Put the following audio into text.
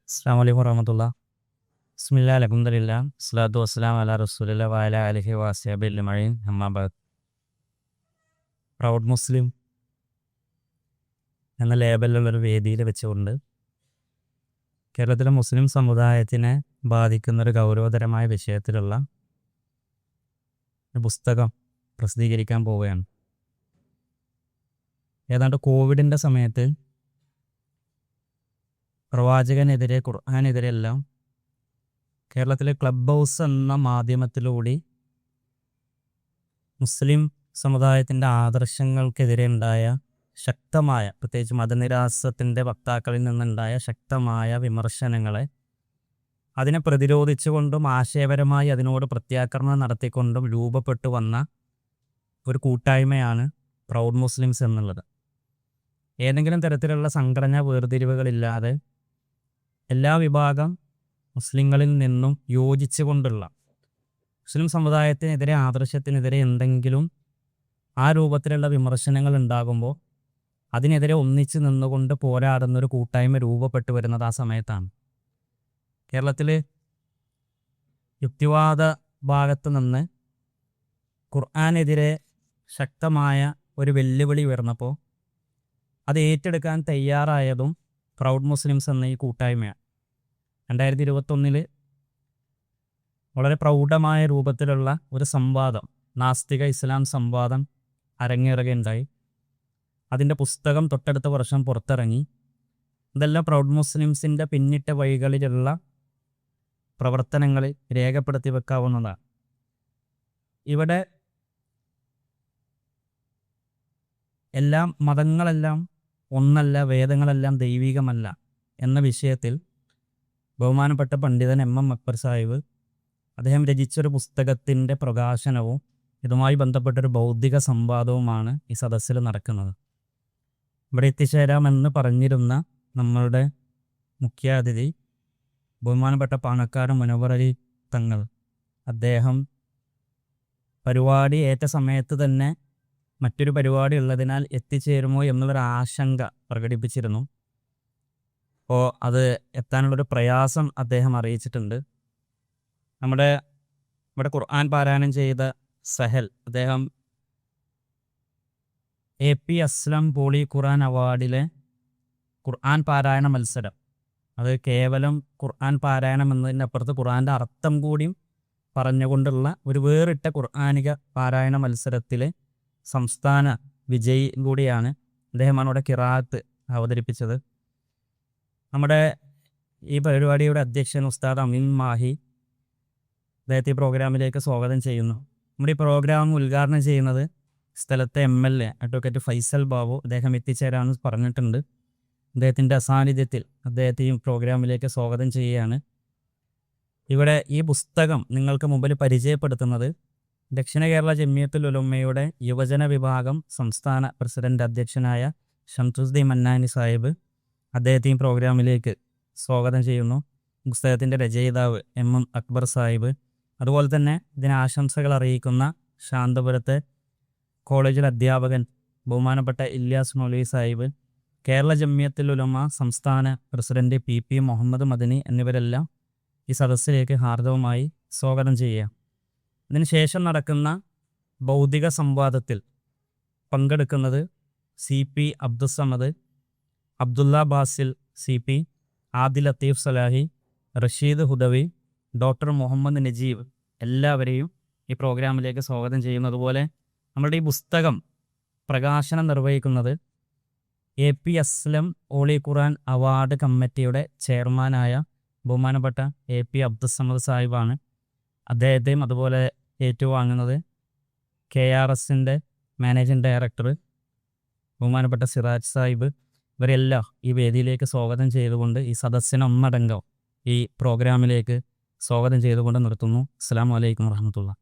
അസ്സാം വലൈക്കും വറഹമത്തുള്ള. ബിസ്മില്ലാ അൽഹംദുലില്ലാ സ്വലാത്തു വസ്സലാം അലാ റസൂലില്ലാ വഅലാ അലിഹി വഅസ്ഹാബിൽ അജ്മഈൻ അമ്മാ ബഅദ്. പ്രൗഡ് മുസ്ലിം എന്ന ലേബലിലുള്ളൊരു വേദിയിൽ വെച്ചുകൊണ്ട് കേരളത്തിലെ മുസ്ലിം സമുദായത്തിനെ ബാധിക്കുന്നൊരു ഗൗരവതരമായ വിഷയത്തിലുള്ള ഒരു പുസ്തകം പ്രസിദ്ധീകരിക്കാൻ പോവുകയാണ്. ഏതാണ്ട് കോവിഡിൻ്റെ സമയത്ത് പ്രവാചകനെതിരെ, ഖുർആനെതിരെ എല്ലാം കേരളത്തിലെ ക്ലബ് ഹൗസ് എന്ന മാധ്യമത്തിലൂടെ മുസ്ലിം സമുദായത്തിൻ്റെ ആദർശങ്ങൾക്കെതിരെ ഉണ്ടായ ശക്തമായ, പ്രത്യേകിച്ച് മതനിരാസത്തിൻ്റെ വക്താക്കളിൽ നിന്നുണ്ടായ ശക്തമായ വിമർശനങ്ങളെ അതിനെ പ്രതിരോധിച്ചുകൊണ്ടും ആശയപരമായി അതിനോട് പ്രത്യാക്രമണം നടത്തിക്കൊണ്ടും രൂപപ്പെട്ടു വന്ന ഒരു കൂട്ടായ്മയാണ് പ്രൗഡ് മുസ്ലിംസ് എന്നുള്ളത്. ഏതെങ്കിലും തരത്തിലുള്ള സംഘടനാ വേർതിരിവുകളില്ലാതെ എല്ലാ വിഭാഗം മുസ്ലിങ്ങളിൽ നിന്നും യോജിച്ചുകൊണ്ടുള്ള, മുസ്ലിം സമുദായത്തിനെതിരെ, ആദർശത്തിനെതിരെ എന്തെങ്കിലും ആ രൂപത്തിലുള്ള വിമർശനങ്ങൾ ഉണ്ടാകുമ്പോൾ അതിനെതിരെ ഒന്നിച്ച് നിന്നുകൊണ്ട് പോരാടുന്നൊരു കൂട്ടായ്മ രൂപപ്പെട്ടു വരുന്നത് ആ സമയത്താണ്. കേരളത്തിൽ യുക്തിവാദ ഭാഗത്ത് നിന്ന് ഖുർആനെതിരെ ശക്തമായ ഒരു വെല്ലുവിളി ഉയർന്നപ്പോൾ അത് ഏറ്റെടുക്കാൻ തയ്യാറായതും പ്രൗഡ് മുസ്ലിംസ് എന്ന ഈ കൂട്ടായ്മയാണ്. 2021 വളരെ പ്രൗഢമായ രൂപത്തിലുള്ള ഒരു സംവാദം, നാസ്തിക ഇസ്ലാം സംവാദം അരങ്ങേറുകയുണ്ടായി. അതിൻ്റെ പുസ്തകം തൊട്ടടുത്ത വർഷം പുറത്തിറങ്ങി. ഇതെല്ലാം പ്രൗഡ് മുസ്ലിംസിൻ്റെ പിന്നിട്ട വഴികളിലുള്ള പ്രവർത്തനങ്ങൾ രേഖപ്പെടുത്തി വെക്കാവുന്നതാണ്. ഇവിടെ എല്ലാം മതങ്ങളെല്ലാം ഒന്നല്ല, വേദങ്ങളെല്ലാം ദൈവികമല്ല എന്ന വിഷയത്തിൽ ബഹുമാനപ്പെട്ട പണ്ഡിതൻ MM അക്ബർ സാഹിബ് അദ്ദേഹം രചിച്ചൊരു പുസ്തകത്തിൻ്റെ പ്രകാശനവും ഇതുമായി ബന്ധപ്പെട്ടൊരു ബൗദ്ധിക സംവാദവുമാണ് ഈ സദസ്സിൽ നടക്കുന്നത്. ഇവിടെ എത്തിച്ചേരാമെന്ന് പറഞ്ഞിരുന്ന നമ്മളുടെ മുഖ്യാതിഥി ബഹുമാനപ്പെട്ട പാണക്കാട് മുനവ്വർ അലി തങ്ങൾ, അദ്ദേഹം പരിപാടി ഏറ്റ സമയത്ത് തന്നെ മറ്റൊരു പരിപാടി ഉള്ളതിനാൽ എത്തിച്ചേരുമോ എന്നുള്ളൊരു ആശങ്ക പ്രകടിപ്പിച്ചിരുന്നു. അപ്പോൾ അത് എത്താനുള്ളൊരു പ്രയാസം അദ്ദേഹം അറിയിച്ചിട്ടുണ്ട്. ഇവിടെ ഖുർആൻ പാരായണം ചെയ്ത സഹൽ, അദ്ദേഹം AP അസ്ലം പോളി ഖുർആൻ അവാർഡിലെ ഖുർആൻ പാരായണ മത്സരം, അത് കേവലം ഖുർആൻ പാരായണം എന്നതിൻ്റെ അപ്പുറത്ത് ഖുർആൻ്റെ അർത്ഥം കൂടിയും പറഞ്ഞുകൊണ്ടുള്ള ഒരു വേറിട്ട ഖുർആനിക പാരായണ മത്സരത്തിലെ സംസ്ഥാന വിജയി കൂടിയാണ്. അദ്ദേഹമാണ് ഇവിടെ ഖിറാഅത്ത് അവതരിപ്പിച്ചത്. നമ്മുടെ ഈ പരിപാടിയുടെ അധ്യക്ഷൻ ഉസ്താദ് അമീൻ മാഹി, അദ്ദേഹത്തെ ഈ പ്രോഗ്രാമിലേക്ക് സ്വാഗതം ചെയ്യുന്നു. നമ്മുടെ ഈ പ്രോഗ്രാം ഉദ്ഘാടനം ചെയ്യുന്നത് സ്ഥലത്തെ MLA അഡ്വക്കേറ്റ് ഫൈസൽ ബാബു, അദ്ദേഹം എത്തിച്ചേരാമെന്ന് പറഞ്ഞിട്ടുണ്ട്. അദ്ദേഹത്തിൻ്റെ അസാന്നിധ്യത്തിൽ അദ്ദേഹത്തെയും പ്രോഗ്രാമിലേക്ക് സ്വാഗതം ചെയ്യുകയാണ്. ഇവിടെ ഈ പുസ്തകം നിങ്ങൾക്ക് മുമ്പിൽ പരിചയപ്പെടുത്തുന്നത് ദക്ഷിണ കേരള ജമിയത്തുൽ ഉലമയുടെ യുവജന വിഭാഗം സംസ്ഥാന പ്രസിഡന്റ് അധ്യക്ഷനായ ഷംസുദ്ദീൻ മന്നാനി സാഹിബ്, അദ്ദേഹത്തെയും പ്രോഗ്രാമിലേക്ക് സ്വാഗതം ചെയ്യുന്നു. പുസ്തകത്തിൻ്റെ രചയിതാവ് MM അക്ബർ സാഹിബ്, അതുപോലെ തന്നെ ഇതിന് ആശംസകൾ അറിയിക്കുന്ന ശാന്തപുരത്തെ കോളേജിലെ അധ്യാപകൻ ബഹുമാനപ്പെട്ട ഇല്യാസ് മൗലവി സാഹിബ്, കേരള ജമിയത്തുൽ ഉലമ സംസ്ഥാന പ്രസിഡന്റ് PP മുഹമ്മദ് മദനി എന്നിവരെല്ലാം ഈ സദസ്സിലേക്ക് ഹാർദവമായി സ്വാഗതം ചെയ്യുക. ഇതിനുശേഷം നടക്കുന്ന ബൗദ്ധിക സംവാദത്തിൽ പങ്കെടുക്കുന്നത് CP Abdussamad, Abdulla Basil CP, Adil Latheef Salahi, Rasheed Hudawi, doctor Muhammad Najeeb, എല്ലാവരെയും ഈ പ്രോഗ്രാമിലേക്ക് സ്വാഗതം ചെയ്യുന്നു. അതുപോലെ നമ്മുടെ ഈ പുസ്തകം പ്രകാശനം നിർവഹിക്കുന്നത് AP അസ്ലം ഓളി ഖുർആൻ അവാർഡ് കമ്മിറ്റിയുടെ ചെയർമാനായ ബഹുമാനപ്പെട്ട AP അബ്ദുസ്സമദ് സാഹിബാണ്. അദ്ദേഹത്തെയും അതുപോലെ ഏറ്റുവാങ്ങുന്നത് KRSൻ്റെ മാനേജിംഗ് ഡയറക്ടർ ബഹുമാനപ്പെട്ട സിറാജ് സാഹിബ്. ഇവരെല്ലാം ഈ വേദിയിലേക്ക് സ്വാഗതം ചെയ്തുകൊണ്ട് ഈ സദസ്സിനൊന്നടങ്കം ഈ പ്രോഗ്രാമിലേക്ക് സ്വാഗതം ചെയ്തുകൊണ്ട് നിർത്തുന്നു. അസ്സലാമു അലൈക്കും വറഹ്മത്തുള്ളാഹി.